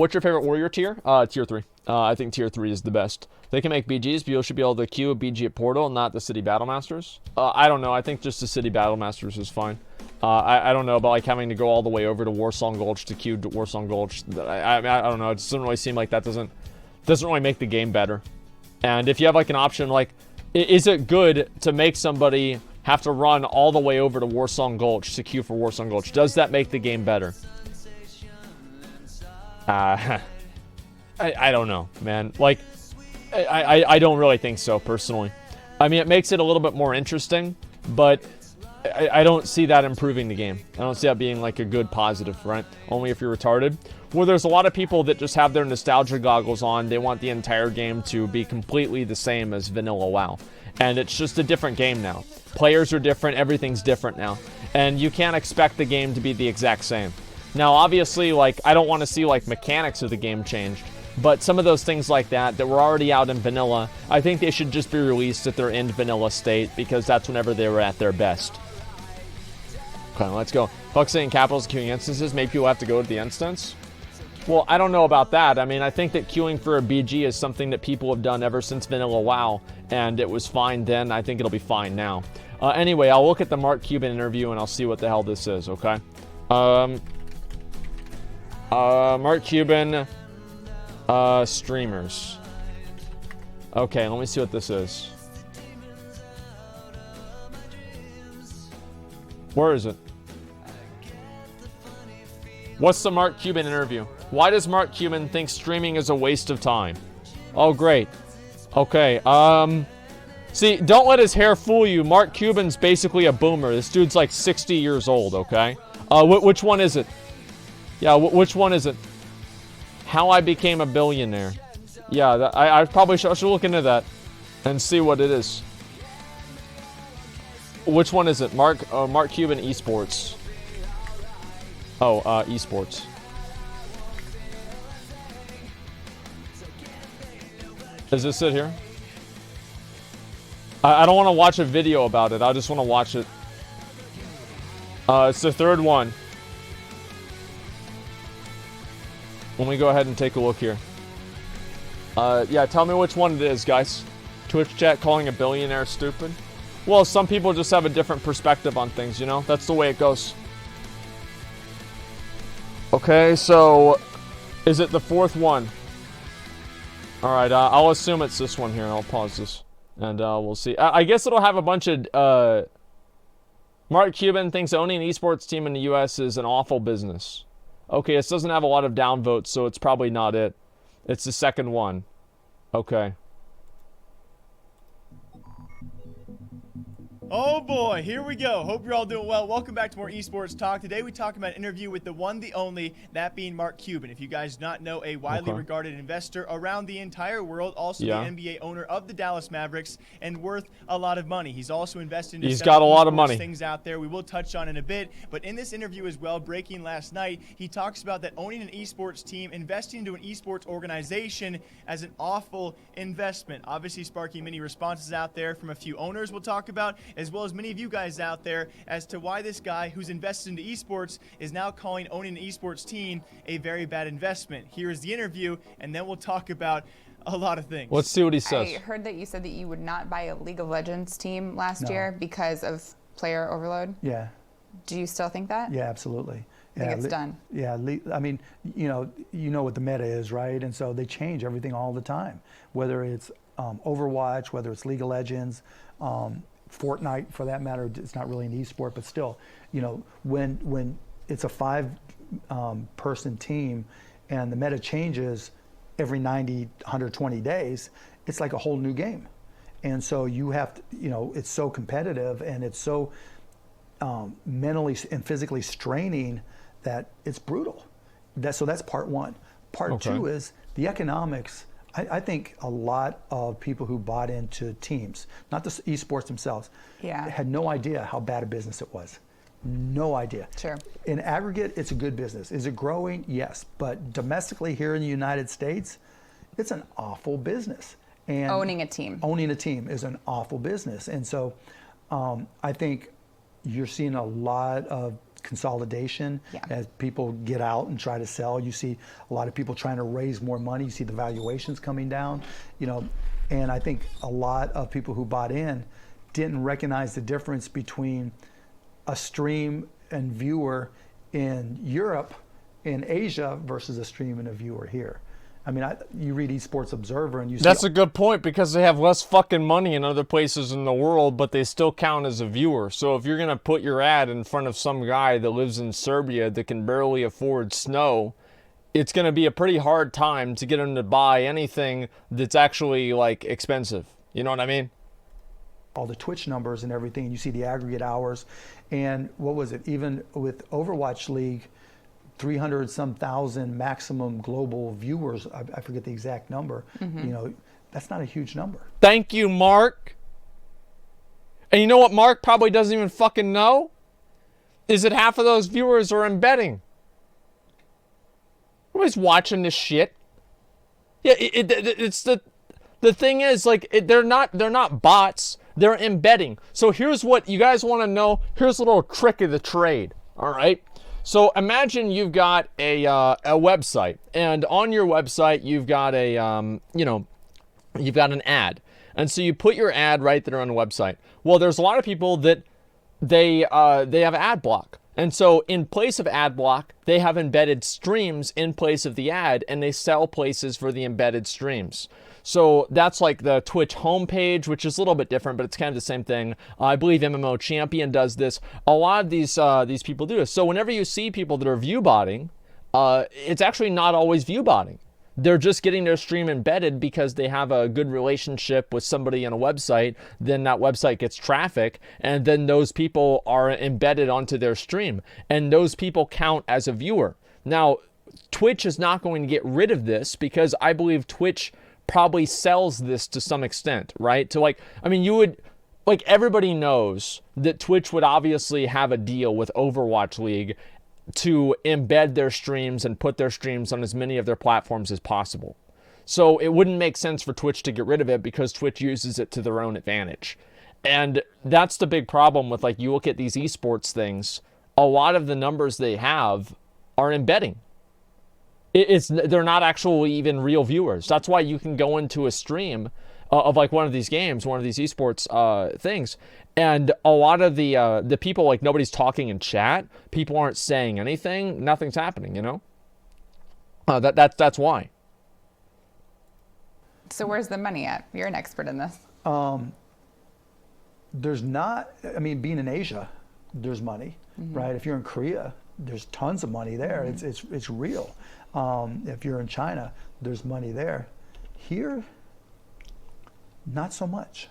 What's your favorite warrior tier? Tier 3. I think tier 3 is the best. They can make BGs, but you should be able to queue a BG at Portal, not the City Battle Masters. I don't know. I think just the City Battle Masters is fine. I don't know about like having to go all the way over to Warsong Gulch to queue to Warsong Gulch. I don't know. It doesn't really seem like that doesn't really make the game better. And if you have like an option, like, is it good to make somebody have to run all the way over to Warsong Gulch to queue for Warsong Gulch? Does that make the game better? I don't know, man. Like, I don't really think so, personally. I mean, it makes it a little bit more interesting, but I don't see that improving the game. I don't see that being, like, a good positive, right? Only if you're retarded. Well, there's a lot of people that just have their nostalgia goggles on. They want the entire game to be completely the same as vanilla WoW. And it's just a different game now. Players are different. Everything's different now. And you can't expect the game to be the exact same. Now, obviously, like, I don't want to see, like, mechanics of the game changed, but some of those things like that were already out in vanilla, I think they should just be released at their end vanilla state, because that's whenever they were at their best. Okay, let's go. Focusing in capitals queuing instances, maybe you'll have to go to the instance. Well, I don't know about that. I mean, I think that queuing for a BG is something that people have done ever since vanilla WoW, and it was fine then. I think it'll be fine now. Anyway, I'll look at the Mark Cuban interview, and I'll see what the hell this is, okay? Mark Cuban, streamers. Okay, let me see what this is. Where is it? What's the Mark Cuban interview? Why does Mark Cuban think streaming is a waste of time? Oh, great. Okay, see, don't let his hair fool you. Mark Cuban's basically a boomer. This dude's like 60 years old, okay? Which one is it? Yeah, which one is it? How I Became a Billionaire. Yeah, I probably should look into that and see what it is. Which one is it? Mark Cuban Esports. Oh, Esports. Is this it here? I don't want to watch a video about it. I just want to watch it. It's the third one. Let me go ahead and take a look here. Yeah, tell me which one it is, guys. Twitch chat calling a billionaire stupid. Well, some people just have a different perspective on things, you know? That's the way it goes. Okay, so is it the fourth one? Alright, I'll assume it's this one here. I'll pause this. And we'll see. I guess it'll have a bunch of... Mark Cuban thinks owning an esports team in the US is an awful business. Okay, this doesn't have a lot of downvotes, so it's probably not it. It's the second one. Okay. Oh boy, here we go. Hope you're all doing well. Welcome back to more esports talk. Today we talk about an interview with the one, the only, that being Mark Cuban. If you guys not know, a widely regarded investor around the entire world, also the NBA owner of the Dallas Mavericks, and worth a lot of money. He's also invested in He's got a lot of money. Things out there we will touch on in a bit. But in this interview as well, breaking last night, he talks about that owning an esports team, investing into an esports organization as an awful investment. Obviously sparking many responses out there from a few owners we'll talk about, as well as many of you guys out there, as to why this guy who's invested into esports is now calling owning an esports team a very bad investment. Here is the interview, and then we'll talk about a lot of things. Let's see what he says. I heard that you said that you would not buy a League of Legends team last year because of player overload. Yeah. Do you still think that? Yeah, absolutely. I think it's done. Yeah, I mean, you know what the meta is, right? And so they change everything all the time, whether it's Overwatch, whether it's League of Legends, Fortnite, for that matter. It's not really an esport, but still, you know, when it's a 5 person team and the meta changes every 90, 120 days, it's like a whole new game. And so you have to, you know, it's so competitive and it's so mentally and physically straining that it's brutal. So that's part one. Part two is the economics. I think a lot of people who bought into teams, not the esports themselves, had no idea how bad a business it was. No idea. Sure. In aggregate, it's a good business. Is it growing? Yes. But domestically here in the United States, it's an awful business. And owning a team. Owning a team is an awful business. And so I think you're seeing a lot of consolidation. Yeah. As people get out and try to sell, you see a lot of people trying to raise more money. You see the valuations coming down, and I think a lot of people who bought in didn't recognize the difference between a stream and viewer in Europe, in Asia, versus a stream and a viewer here. I mean, you read Esports Observer and you see... That's a good point, because they have less fucking money in other places in the world, but they still count as a viewer. So if you're going to put your ad in front of some guy that lives in Serbia that can barely afford snow, it's going to be a pretty hard time to get him to buy anything that's actually, like, expensive. You know what I mean? All the Twitch numbers and everything, and you see the aggregate hours. And what was it? Even with Overwatch League, 300-some thousand maximum global viewers. I forget the exact number. That's not a huge number. Thank you, Mark. And you know what Mark probably doesn't even fucking know? Is that half of those viewers are embedding. Nobody's watching this shit. Yeah, it's the thing is, like, they're not bots. They're embedding. So here's what you guys want to know. Here's a little trick of the trade. All right. So imagine you've got a website, and on your website you've got you've got an ad, and so you put your ad right there on the website. Well, there's a lot of people that they have ad block, and so in place of ad block, they have embedded streams in place of the ad, and they sell places for the embedded streams. So that's like the Twitch homepage, which is a little bit different, but it's kind of the same thing. I believe MMO Champion does this. A lot of these people do this. So whenever you see people that are view botting, it's actually not always view botting. They're just getting their stream embedded because they have a good relationship with somebody on a website. Then that website gets traffic, and then those people are embedded onto their stream, and those people count as a viewer. Now, Twitch is not going to get rid of this, because I believe Twitch probably sells this to some extent, right? To everybody knows that Twitch would obviously have a deal with Overwatch League to embed their streams and put their streams on as many of their platforms as possible. So it wouldn't make sense for Twitch to get rid of it, because Twitch uses it to their own advantage. And that's the big problem with, like, you look at these esports things, a lot of the numbers they have are embedding. They're not actually even real viewers. That's why you can go into a stream of like one of these games, one of these esports things, and a lot of the people, like, nobody's talking in chat. People aren't saying anything. Nothing's happening. That's why. So where's the money at? You're an expert in this. There's not. I mean, being in Asia, there's money, right? If you're in Korea, there's tons of money there. It's real. If you're in China, there's money there. Here, not so much.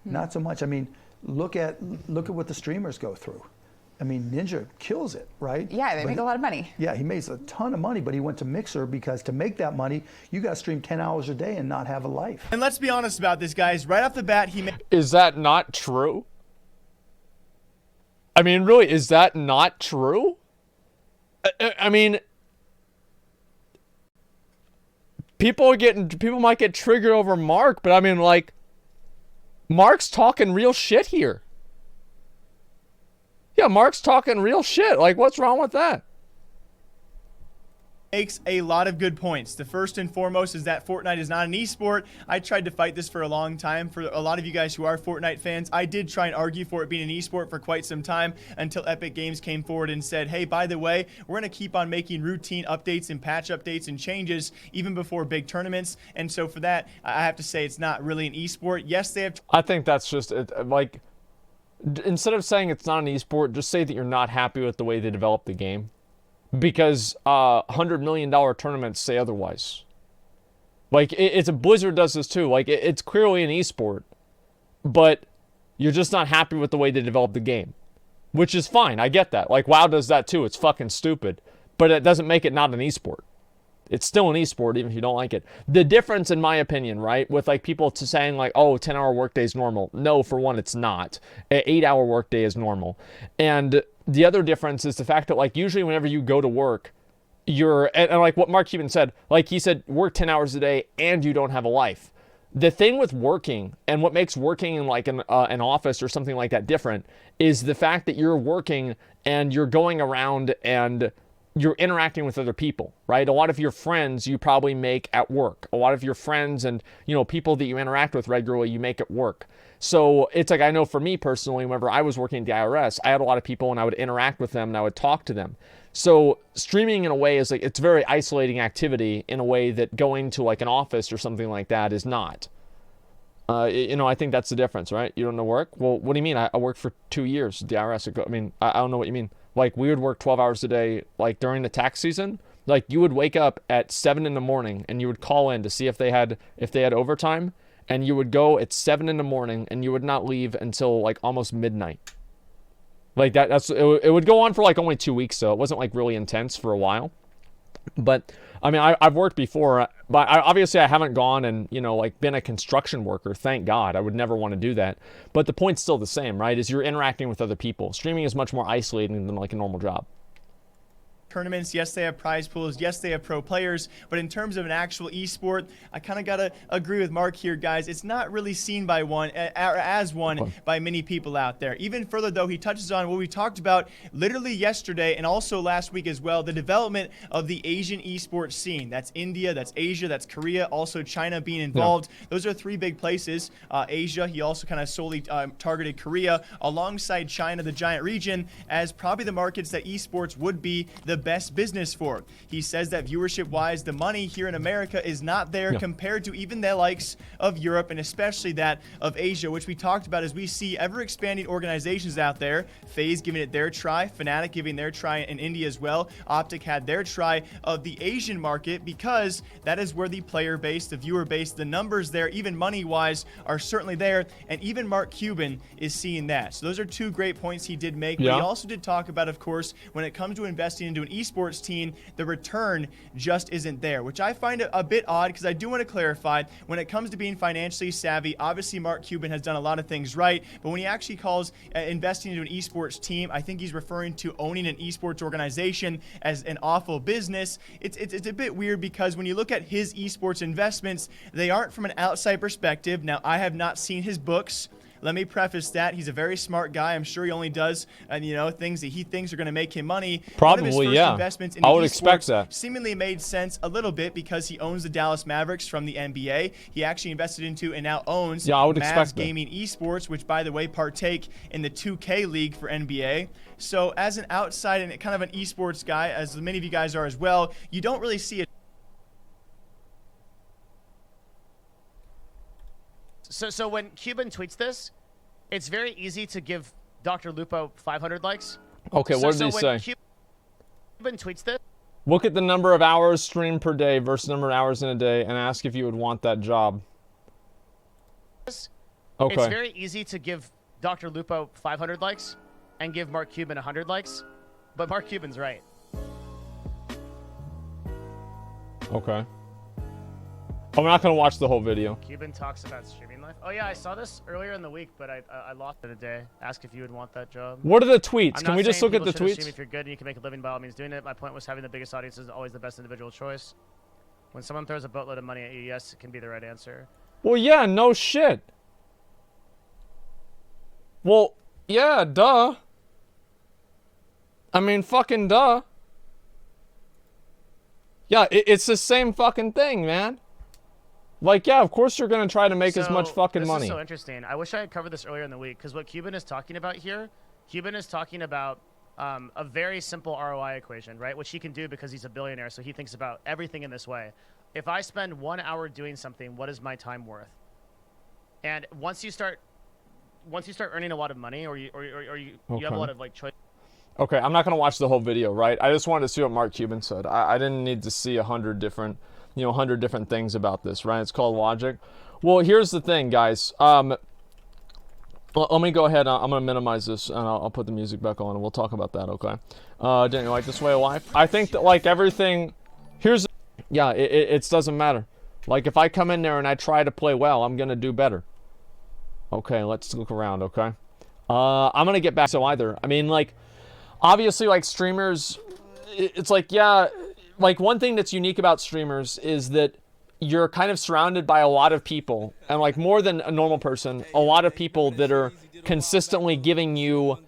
Not so much. I mean, look at what the streamers go through. I mean, Ninja kills it, right? Yeah, they make a lot of money. Yeah, he makes a ton of money, but he went to Mixer because to make that money, you got to stream 10 hours a day and not have a life. And let's be honest about this, guys. Right off the bat, Is that not true? I mean, really, is that not true? I mean, people might get triggered over Mark, but I mean, like, Mark's talking real shit here. Yeah, Mark's talking real shit. Like, what's wrong with that? makes a lot of good points. The first and foremost is that Fortnite is not an esport. I tried to fight this for a long time. For a lot of you guys who are Fortnite fans, I did try and argue for it being an esport for quite some time until Epic Games came forward and said, hey, by the way, we're going to keep on making routine updates and patch updates and changes even before big tournaments. And so for that, I have to say it's not really an esport. Yes, they have... I think that's just, like, instead of saying it's not an esport, just say that you're not happy with the way they developed the game. Because $100 million tournaments say otherwise. Like, it's a Blizzard does this too. Like, it's clearly an esport, but you're just not happy with the way they developed the game, which is fine. I get that. Like, WoW does that too. It's fucking stupid, but it doesn't make it not an esport. It's still an esport, even if you don't like it. The difference, in my opinion, right, with like people saying like, oh, 10-hour workday is normal. No, for one, it's not. An 8-hour workday is normal. And the other difference is the fact that, like, usually whenever you go to work, and like what Mark even said, like he said, work 10 hours a day and you don't have a life. The thing with working, and what makes working in like an office or something like that different, is the fact that you're working and you're going around and you're interacting with other people, right? A lot of your friends you probably make at work. A lot of your friends and, you know, people that you interact with regularly, you make at work. So it's like, I know for me personally, whenever I was working at the IRS, I had a lot of people and I would interact with them and I would talk to them. So streaming in a way is like, it's a very isolating activity in a way that going to like an office or something like that is not. You know, I think that's the difference, right? You don't know work? Well, what do you mean? I worked for 2 years at the IRS. I mean, I don't know what you mean. Like, we would work 12 hours a day, like, during the tax season. Like, you would wake up at 7 in the morning, and you would call in to see if they had overtime, and you would go at 7 in the morning, and you would not leave until, like, almost midnight. Like, it would go on for, like, only 2 weeks, so it wasn't, like, really intense for a while. But, I mean, I've worked before, but obviously I haven't gone and, you know, like, been a construction worker. Thank God. I would never want to do that. But the point's still the same, right? Is you're interacting with other people. Streaming is much more isolating than, like, a normal job. Tournaments, yes, they have prize pools, yes, they have pro players, but in terms of an actual esport, I kind of got to agree with Mark here, guys. It's not really seen by as one by many people out there. Even further, though, he touches on what we talked about literally yesterday and also last week as well, the development of the Asian esports scene. That's India, that's Asia, that's Korea, also China being involved. Yeah. Those are 3 big places. Asia, he also kind of solely targeted Korea alongside China, the giant region, as probably the markets that esports would be the best business for. He says that viewership-wise, the money here in America is not there compared to even the likes of Europe and especially that of Asia, which we talked about as we see ever-expanding organizations out there. FaZe giving it their try, Fnatic giving their try in India as well. Optic had their try of the Asian market because that is where the player base, the viewer base, the numbers there, even money-wise, are certainly there, and even Mark Cuban is seeing that. So those are 2 great points he did make, but he also did talk about, of course, when it comes to investing into an esports team, the return just isn't there, which I find a bit odd because I do want to clarify when it comes to being financially savvy. Obviously, Mark Cuban has done a lot of things right, but when he actually calls investing into an esports team, I think he's referring to owning an esports organization as an awful business. It's a bit weird because when you look at his esports investments, they aren't from an outside perspective. Now, I have not seen his books. Let me preface that. He's a very smart guy. I'm sure he only does, you know, things that he thinks are going to make him money. Probably, One of his first investments in I would expect that. Seemingly made sense a little bit because he owns the Dallas Mavericks from the NBA. He actually invested into and now owns Mavs Gaming Esports, which, by the way, partake in the 2K League for NBA. So as an outside and kind of an esports guy, as many of you guys are as well, you don't really see it. So when Cuban tweets this, it's very easy to give Dr. Lupo 500 likes. Okay, what did he say? Cuban tweets this. Look at the number of hours streamed per day versus number of hours in a day and ask if you would want that job. Okay. It's very easy to give Dr. Lupo 500 likes and give Mark Cuban 100 likes, but Mark Cuban's right. Okay. I'm not going to watch the whole video. Cuban talks about streaming life. Oh, yeah, I saw this earlier in the week, but I lost it today. Ask if you would want that job. What are the tweets? Can we just look at the tweets? Stream if you're good and you can make a living, by all means doing it. My point was having the biggest audience is always the best individual choice. When someone throws a boatload of money at you, yes, it can be the right answer. Well, yeah, no shit. Well, yeah, duh. I mean, fucking duh. Yeah, it's the same fucking thing, man. Like, yeah, of course you're going to try to make as much fucking money. This is so interesting. I wish I had covered this earlier in the week, because what Cuban is talking about here, Cuban is talking about a very simple ROI equation, right? Which he can do because he's a billionaire, so he thinks about everything in this way. If I spend 1 hour doing something, what is my time worth? And once you start earning a lot of money, or you have a lot of like choice. Okay, I'm not going to watch the whole video, right? I just wanted to see what Mark Cuban said. I didn't need to see 100 different things about this, right? It's called logic. Well, here's the thing, guys. Let me go ahead. I'm going to minimize this, and I'll put the music back on, and we'll talk about that, okay? Didn't you like this way of life? I think that, like, everything... Yeah, it doesn't matter. Like, if I come in there and I try to play well, I'm going to do better. Okay, let's look around, okay? I'm going to get back to either. I mean, like, obviously, like, streamers... It's like, yeah... Like, one thing that's unique about streamers is that you're kind of surrounded by a lot of people, and like more than a normal person, a lot of people that are consistently giving you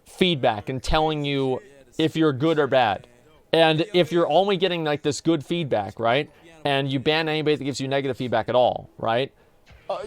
feedback and telling you if you're good or bad. And if you're only getting like this good feedback, right, and you ban anybody that gives you negative feedback at all, right,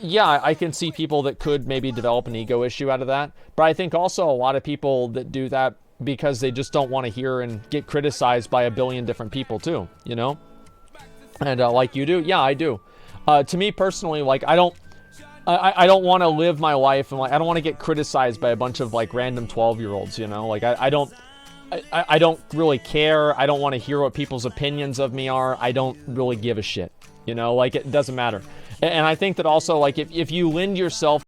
yeah, I can see people that could maybe develop an ego issue out of that. But I think also a lot of people that do that because they just don't want to hear and get criticized by a billion different people too, you know? And like you do, yeah, I do. To me personally, like I don't want to live my life and like I don't want to get criticized by a bunch of like random 12-year-olds, you know? Like I don't really care. I don't want to hear what people's opinions of me are. I don't really give a shit, you know? Like it doesn't matter. And I think that also like if you lend yourself